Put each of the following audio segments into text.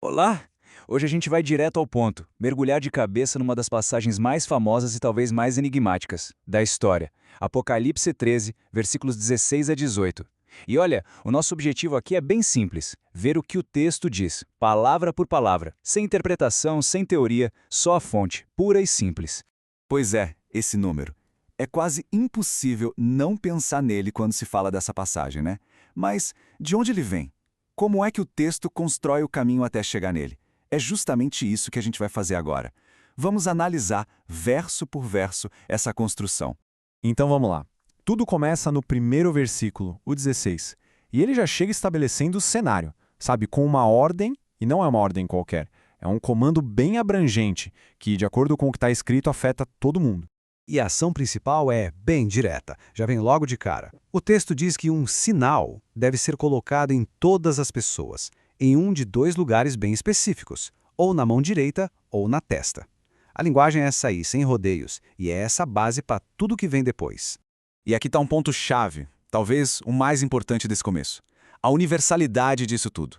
Olá! Hoje a gente vai direto ao ponto, mergulhar de cabeça numa das passagens mais famosas e talvez mais enigmáticas da história. Apocalipse 13, versículos 16 a 18. E olha, o nosso objetivo aqui é bem simples, ver o que o texto diz, palavra por palavra, sem interpretação, sem teoria, só a fonte, pura e simples. Pois é, esse número. É quase impossível não pensar nele quando se fala dessa passagem, né? Mas de onde ele vem? Como é que o texto constrói o caminho até chegar nele? É justamente isso que a gente vai fazer agora. Vamos analisar, verso por verso, essa construção. Então vamos lá. Tudo começa no primeiro versículo, o 16. E ele já chega estabelecendo o cenário, sabe, com uma ordem, e não é uma ordem qualquer. É um comando bem abrangente, que, de acordo com o que está escrito, afeta todo mundo. E a ação principal é bem direta, já vem logo de cara. O texto diz que um sinal deve ser colocado em todas as pessoas, em um de dois lugares bem específicos, ou na mão direita ou na testa. A linguagem é essa aí, sem rodeios, e é essa a base para tudo que vem depois. E aqui está um ponto-chave, talvez o mais importante desse começo. A universalidade disso tudo.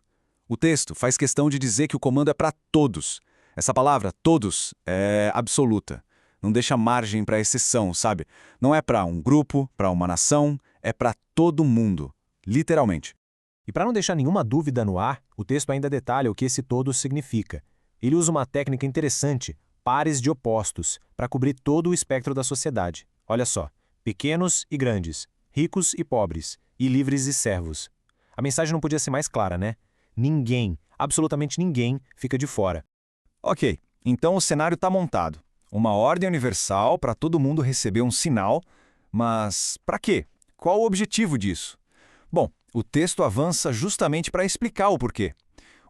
O texto faz questão de dizer que o comando é para todos. Essa palavra, todos, é absoluta. Não deixa margem para exceção, sabe? Não é para um grupo, para uma nação, é para todo mundo, literalmente. E para não deixar nenhuma dúvida no ar, o texto ainda detalha o que esse todo significa. Ele usa uma técnica interessante, pares de opostos, para cobrir todo o espectro da sociedade. Olha só, pequenos e grandes, ricos e pobres, e livres e servos. A mensagem não podia ser mais clara, né? Ninguém, absolutamente ninguém, fica de fora. Ok, então o cenário está montado. Uma ordem universal para todo mundo receber um sinal, mas para quê? Qual o objetivo disso? Bom, o texto avança justamente para explicar o porquê.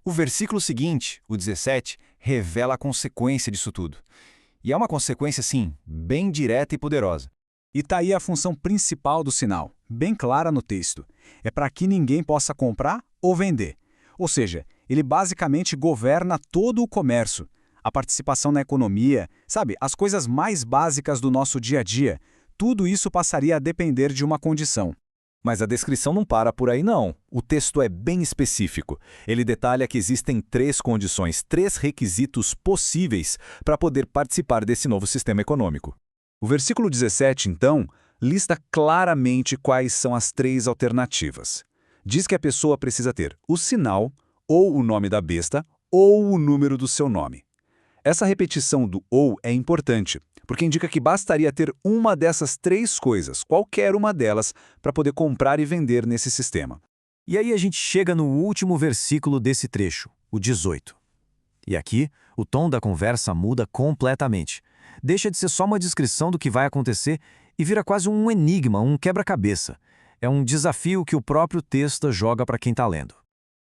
O versículo seguinte, o 17, revela a consequência disso tudo. E é uma consequência, sim, bem direta e poderosa. E tá aí a função principal do sinal, bem clara no texto. É para que ninguém possa comprar ou vender. Ou seja, ele basicamente governa todo o comércio. A participação na economia, sabe, as coisas mais básicas do nosso dia a dia, tudo isso passaria a depender de uma condição. Mas a descrição não para por aí, não. O texto é bem específico. Ele detalha que existem três condições, três requisitos possíveis para poder participar desse novo sistema econômico. O versículo 17, então, lista claramente quais são as três alternativas. Diz que a pessoa precisa ter o sinal, ou o nome da besta, ou o número do seu nome. Essa repetição do ou é importante, porque indica que bastaria ter uma dessas três coisas, qualquer uma delas, para poder comprar e vender nesse sistema. E aí a gente chega no último versículo desse trecho, o 18. E aqui, o tom da conversa muda completamente. Deixa de ser só uma descrição do que vai acontecer e vira quase um enigma, um quebra-cabeça. É um desafio que o próprio texto joga para quem está lendo.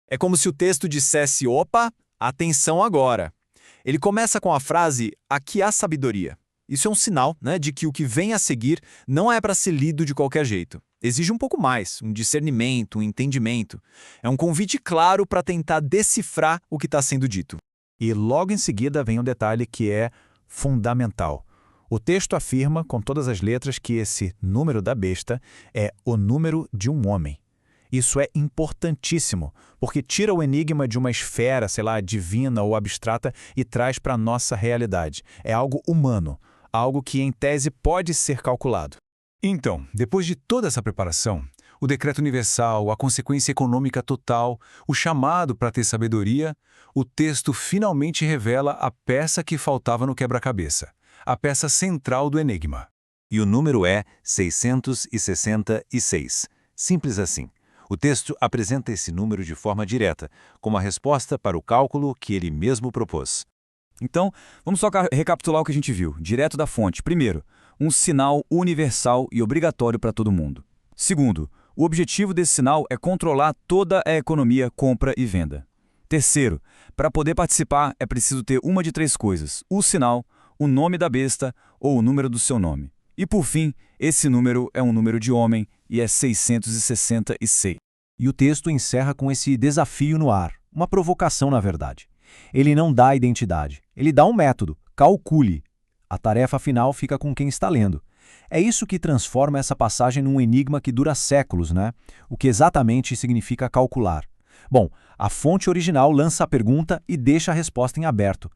É como se o texto dissesse, opa, atenção agora. Ele começa com a frase, aqui há sabedoria. Isso é um sinal, né, de que o que vem a seguir não é para ser lido de qualquer jeito. Exige um pouco mais, um discernimento, um entendimento. É um convite claro para tentar decifrar o que está sendo dito. E logo em seguida vem um detalhe que é fundamental. O texto afirma com todas as letras que esse número da besta é o número de um homem. Isso é importantíssimo, porque tira o enigma de uma esfera, sei lá, divina ou abstrata e traz para a nossa realidade. É algo humano, algo que em tese pode ser calculado. Então, depois de toda essa preparação, o decreto universal, a consequência econômica total, o chamado para ter sabedoria, o texto finalmente revela a peça que faltava no quebra-cabeça, a peça central do enigma. E o número é 666. Simples assim. O texto apresenta esse número de forma direta, como a resposta para o cálculo que ele mesmo propôs. Então, vamos só recapitular o que a gente viu, direto da fonte. Primeiro, um sinal universal e obrigatório para todo mundo. Segundo, o objetivo desse sinal é controlar toda a economia, compra e venda. Terceiro, para poder participar é preciso ter uma de três coisas, o sinal, o nome da besta ou o número do seu nome. E por fim, esse número é um número de homem e é 666. E o texto encerra com esse desafio no ar, uma provocação na verdade. Ele não dá identidade, ele dá um método, calcule. A tarefa final fica com quem está lendo. É isso que transforma essa passagem num enigma que dura séculos, né? O que exatamente significa calcular. Bom, a fonte original lança a pergunta e deixa a resposta em aberto.